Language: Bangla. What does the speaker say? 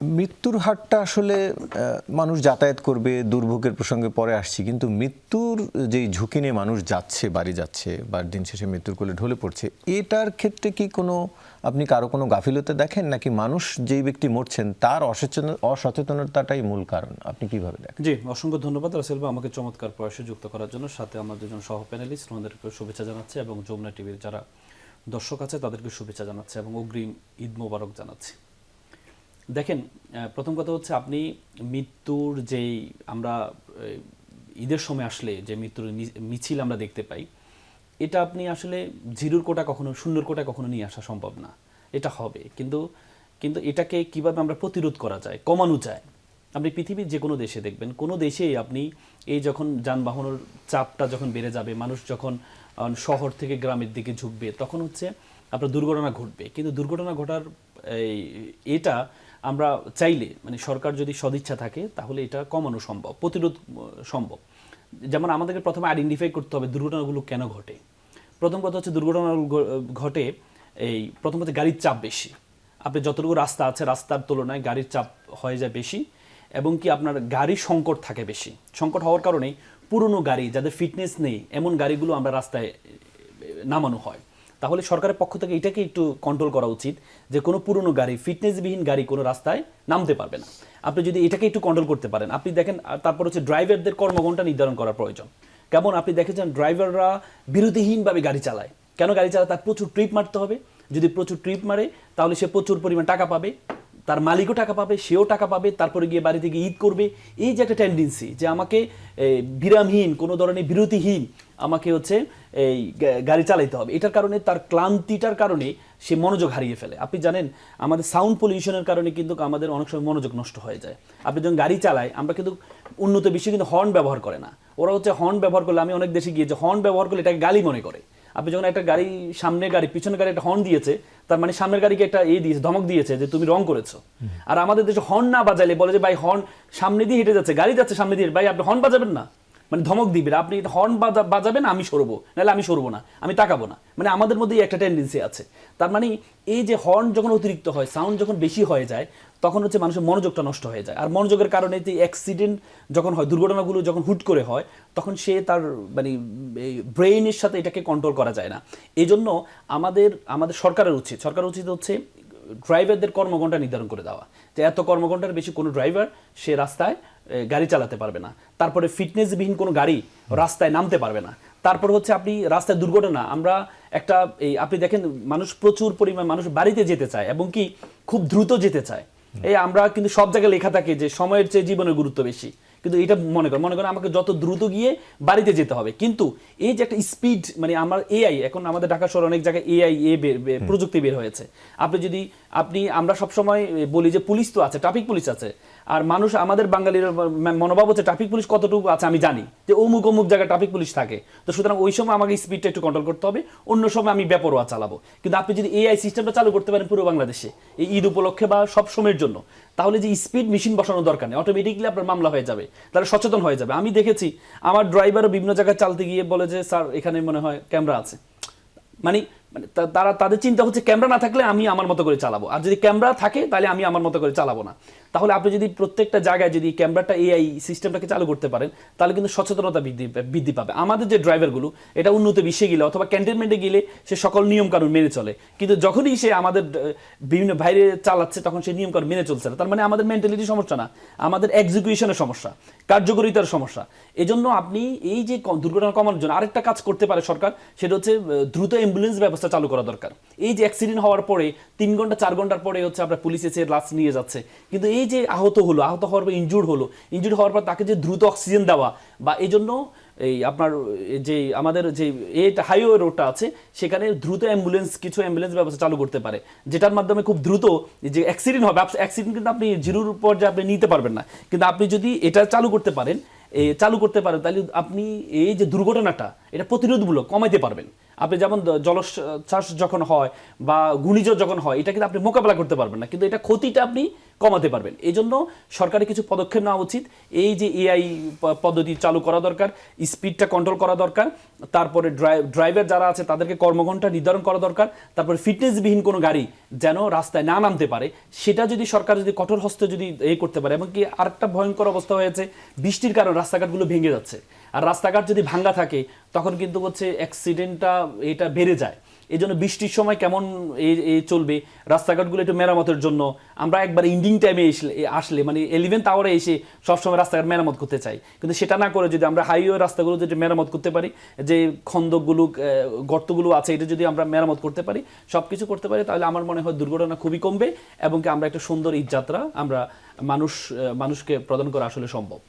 মৃত্যুর হারটা আসলে মানুষ যাতায়াত করবে, দুর্ভোগের প্রসঙ্গে পরে আসছি, কিন্তু মৃত্যুর যেই ঝুঁকি নিয়ে মানুষ যাচ্ছে, বাড়ি যাচ্ছে বা দিন শেষে মৃত্যুর কোলে ঢলে পড়ছে, এটার ক্ষেত্রে কি আপনি কারো কোনো গাফিলতি দেখেন, নাকি মানুষ যেই ব্যক্তি মরছেন তার অসচেতনতাটাই মূল কারণ? আপনি কিভাবে দেখেন? জি, অসংখ্য ধন্যবাদ রাসেল ভাই আমাকে চমৎকার প্রয়াসে যুক্ত করার জন্য। সাথে আমার দুজন সহ প্যানেলিস্ট ওনাদেরকে শুভেচ্ছা জানাচ্ছি এবং যমুনা টিভির যারা দর্শক আছে তাদেরকে শুভেচ্ছা জানাচ্ছি এবং অগ্রিম ঈদ মোবারক জানাচ্ছি। দেখেন, প্রথম কথা হচ্ছে আপনি মৃত্যুর যেই আমরা ঈদের সময় আসলে যে মৃত্যুর মিছিল আমরা দেখতে পাই, এটা আপনি আসলে জিরোর কোটা কখনো, শূন্যর কোটা কখনো নিয়ে আসা সম্ভব না। এটা হবে, কিন্তু কিন্তু এটাকে কিভাবে আমরা প্রতিরোধ করা যায়, কমানো যায়। আপনি পৃথিবীর যে কোনো দেশে দেখবেন, কোনো দেশেই আপনি এই যখন যানবাহনের চাপটা যখন বেড়ে যাবে, মানুষ যখন শহর থেকে গ্রামের দিকে ঝুঁকবে, তখন হচ্ছে আপনার দুর্ঘটনা ঘটবে। কিন্তু দুর্ঘটনা ঘটার এটা আমরা চাইলে, মানে সরকার যদি সদিচ্ছা থাকে, তাহলে এটা কমানো সম্ভব, প্রতিরোধ সম্ভব। যেমন আমাদেরকে প্রথমে আইডেন্টিফাই করতে হবে দুর্ঘটনাগুলো কেন ঘটে। প্রথম কথা হচ্ছে দুর্ঘটনা ঘটে প্রথম হচ্ছে গাড়ির চাপ বেশি। আপনি যতটুকু রাস্তা আছে, রাস্তার তুলনায় গাড়ির চাপ হয়ে যায় বেশি, এবং কি আপনার গাড়ির সংকট থাকে বেশি। সংকট হওয়ার কারণে পুরনো গাড়ি, যাদের ফিটনেস নেই, এমন গাড়িগুলো আমরা রাস্তায় নামানো হয়। তাহলে সরকারের পক্ষ থেকে এটাকে একটু কন্ট্রোল করা উচিত যে কোনো পুরনো গাড়ি, ফিটনেসবিহীন গাড়ি কোনো রাস্তায় নামতে পারবে না। আপনি যদি এটাকে একটু কন্ট্রোল করতে পারেন, আপনি দেখেন। তারপর হচ্ছে ড্রাইভারদের কর্মঘণ্টা নির্ধারণ করার প্রয়োজন। কেমন আপনি দেখেছেন ড্রাইভাররা বিরতিহীনভাবে গাড়ি চালায়। কেন গাড়ি চালায়? তার প্রচুর ট্রিপ মারতে হবে। যদি প্রচুর ট্রিপ মারে, তাহলে সে প্রচুর পরিমাণ টাকা পাবে, তার মালিকও টাকা পাবে, সেও টাকা পাবে, তারপরে গিয়ে বাড়ি থেকে ঈদ করবে। এই যে একটা টেন্ডেন্সি যে আমাকে বিরামহীন, কোনো ধরনের বিরতিহীন আমাকে হচ্ছে এই গাড়ি চালাইতে হবে, এটার কারণে, তার ক্লান্তিটার কারণে সে মনোযোগ হারিয়ে ফেলে। আপনি জানেন আমাদের সাউন্ড পলিউশনের কারণে কিন্তু আমাদের অনেক সময় মনোযোগ নষ্ট হয়ে যায়। আপনি যখন গাড়ি চালায়, আমরা কিন্তু উন্নত বিশ্বে কিন্তু হর্ন ব্যবহার করে না। ওরা হচ্ছে হর্ন ব্যবহার করলে, আমি অনেক দেশে গিয়েছি, হর্ন ব্যবহার করলে এটাকে গালি মনে করে। আপনি যখন একটা গাড়ি, সামনের গাড়ি পিছনের গাড়ি একটা হর্ন দিয়েছে, তার মানে সামনের গাড়িকে একটা দিয়েছে, ধমক দিয়েছে যে তুমি রং করেছো। আর আমাদের দেশে হর্ন না বাজাইলে বলে যে ভাই হর্ন সামনে দিয়ে হেঁটে যাচ্ছে, গাড়ি যাচ্ছে সামনে দিয়ে, ভাই আপনি হর্ন বাজাবেন না, মানে ধমক দিবেন। আপনি হর্ন বাজাবেন, আমি সরবো, নাহলে আমি সরবো না, আমি তাকাবো না। মানে আমাদের মধ্যে একটা টেন্ডেন্সি আছে। তার মানে এই যে হর্ন যখন অতিরিক্ত হয়, সাউন্ড যখন বেশি হয়ে যায়, তখন হচ্ছে মানুষের মনোযোগটা নষ্ট হয়ে যায়। আর মনোযোগের কারণে যে অ্যাক্সিডেন্ট যখন হয়, দুর্ঘটনাগুলো যখন হুট করে হয়, তখন সে তার মানে ব্রেইনের সাথে এটাকে কন্ট্রোল করা যায় না। এই জন্য আমাদের সরকারের উচিত হচ্ছে ড্রাইভারদের কর্মঘণ্টা নির্ধারণ করে দেওয়া, যে এত কর্মঘণ্টার বেশি কোনো ড্রাইভার সে রাস্তায় গাড়ি চালাতে পারবে না। তারপরে ফিটনেসবিহীন কোনো গাড়ি রাস্তায় নামতে পারবে না। তারপর হচ্ছে আপনি রাস্তায় দুর্ঘটনা, আমরা একটা আপনি দেখেন মানুষ, প্রচুর পরিমাণ মানুষ বাড়িতে যেতে চায় এবং কি খুব দ্রুত যেতে চায়। আমরা কিন্তু সব জায়গায় লেখা থাকে যে সময়ের চেয়ে জীবনের গুরুত্ব বেশি, কিন্তু এটা মনে করেন আমাকে যত দ্রুত গিয়ে বাড়িতে যেতে হবে। কিন্তু এই যে একটা স্পিড, মানে আমার এআই, এখন আমাদের ঢাকা শহরে অনেক জায়গায় এআই প্রযুক্তি বের হয়েছে। আমরা সবসময় বলি যে পুলিশ তো আছে, ট্রাফিক পুলিশ আছে, আর মানুষ, আমাদের বাঙালির মনোভাব হচ্ছে ট্রাফিক পুলিশ কতটুকু আছে আমি জানি, যে অমুক জায়গায় ট্রাফিক পুলিশ থাকে, তো সুতরাং ওই সময় আমাকে স্পিডটা একটু কন্ট্রোল করতে হবে, অন্য সময় আমি বেপরোয়া চালাবো। কিন্তু আপনি যদি এআই সিস্টেমটা চালু করতে পারেন পুরো বাংলাদেশে এই ঈদ উপলক্ষে বা সব সময়ের জন্য, তাহলে যে স্পিড মেশিন বসানোর দরকার নেই, অটোমেটিকলি আপনার মামলা হয়ে যাবে, তারা সচেতন হয়ে যাবে। আমি দেখেছি আমার ড্রাইভারও বিভিন্ন জায়গায় চালতে গিয়ে বলে যে স্যার এখানে মনে হয় ক্যামেরা আছে। মানে তাদের চিন্তা হচ্ছে ক্যামেরা না থাকলে আমি আমার মতো করে চালাবো, আর যদি ক্যামেরা থাকে তাহলে আমি আমার মতো করে চালাবো না। তাহলে আপনি যদি প্রত্যেকটা জায়গায় যদি ক্যামেরাটা, এআই সিস্টেমটাকে চালু করতে পারেন, তাহলে কিন্তু সচেতনতা বৃদ্ধি পাবে। আমাদের যে ড্রাইভারগুলো, এটা উন্নত বিশ্বে গেলে অথবা ক্যান্টনমেন্টে গেলে সে সকল নিয়মকানুন মেনে চলে, কিন্তু যখনই সে আমাদের বিভিন্ন বাইরে চালাচ্ছে, তখন সে নিয়মকানুন মেনে চলছে না। তার মানে আমাদের মেন্টালিটি সমস্যা না, আমাদের এক্সিকিউশনের সমস্যা, কার্যকরিতার সমস্যা। এজন্য আপনি এই যে দুর্ঘটনা কমানোর জন্য আরেকটা কাজ করতে পারে সরকার, সেটা হচ্ছে দ্রুত অ্যাম্বুলেন্স ব্যবস্থা চালু করা দরকার। এই যে অ্যাক্সিডেন্ট হওয়ার পরে 3 ঘন্টা 4 ঘন্টার পরে হচ্ছে আমরা পুলিশ এসে লাশ নিয়ে যাচ্ছে, কিন্তু এই যে আহত হওয়ার পর ইনজুর্ড হওয়ার পর তাকে যে দ্রুত অক্সিজেন দেওয়া, বা এই জন্য আপনার যে আমাদের যে হাইওয়ে রোডটা আছে, সেখানে দ্রুত কিছু অ্যাম্বুলেন্স ব্যবস্থা চালু করতে পারে, যেটার মাধ্যমে খুব দ্রুত যে অ্যাক্সিডেন্ট হবে, অ্যাক্সিডেন্ট কিন্তু আপনি জিরোর পর্যায়ে আপনি নিতে পারবেন না, কিন্তু আপনি যদি এটা চালু করতে পারেন, তাহলে আপনি এই যে দুর্ঘটনাটা, এটা প্রতিরোধমূলক কমাইতে পারবেন। আপনি যেমন জলোচ্ছ্বাস যখন হয় বা ঘূর্ণিঝড় যখন হয়, এটা কিন্তু আপনি মোকাবেলা করতে পারবেন না, কিন্তু এটা ক্ষতিটা আপনি কমাতে পারবেন। এই জন্য সরকারের কিছু পদক্ষেপ নেওয়া উচিত। এই যে এআই পদ্ধতি চালু করা দরকার, স্পিডটা কন্ট্রোল করা দরকার, তারপরে ড্রাইভার যারা আছে তাদেরকে কর্মঘণ্টা নির্ধারণ করা দরকার, তারপরে ফিটনেসবিহীন কোনো গাড়ি যেন রাস্তায় না নামতে পারে, সেটা যদি সরকার যদি কঠোর হস্তে যদি করতে পারে। এবং কি আরেকটা ভয়ঙ্কর অবস্থা হয়েছে, বৃষ্টির কারণে রাস্তাঘাটগুলো ভেঙে যাচ্ছে, আর রাস্তাঘাট যদি ভাঙ্গা থাকে তখন কিন্তু হচ্ছে অ্যাক্সিডেন্টটা এটা বেড়ে যায়। এই জন্য বৃষ্টির সময় কেমন চলবে রাস্তাঘাটগুলো একটু মেরামতের জন্য। আমরা একবার ইন্ডিং টাইমে আসলে মানে 11th আওয়ারে এসে সবসময় রাস্তাঘাট মেরামত করতে চাই, কিন্তু সেটা না করে যদি আমরা হাইওয়ে রাস্তাগুলো যদি মেরামত করতে পারি, যে খন্দকগুলো গর্তগুলো আছে এটা যদি আমরা মেরামত করতে পারি, সব কিছু করতে পারি, তাহলে আমার মনে হয় দুর্ঘটনা খুবই কমবে এবং কি আমরা একটা সুন্দর ঈদযাত্রা আমরা মানুষকে প্রদান করা আসলে সম্ভব।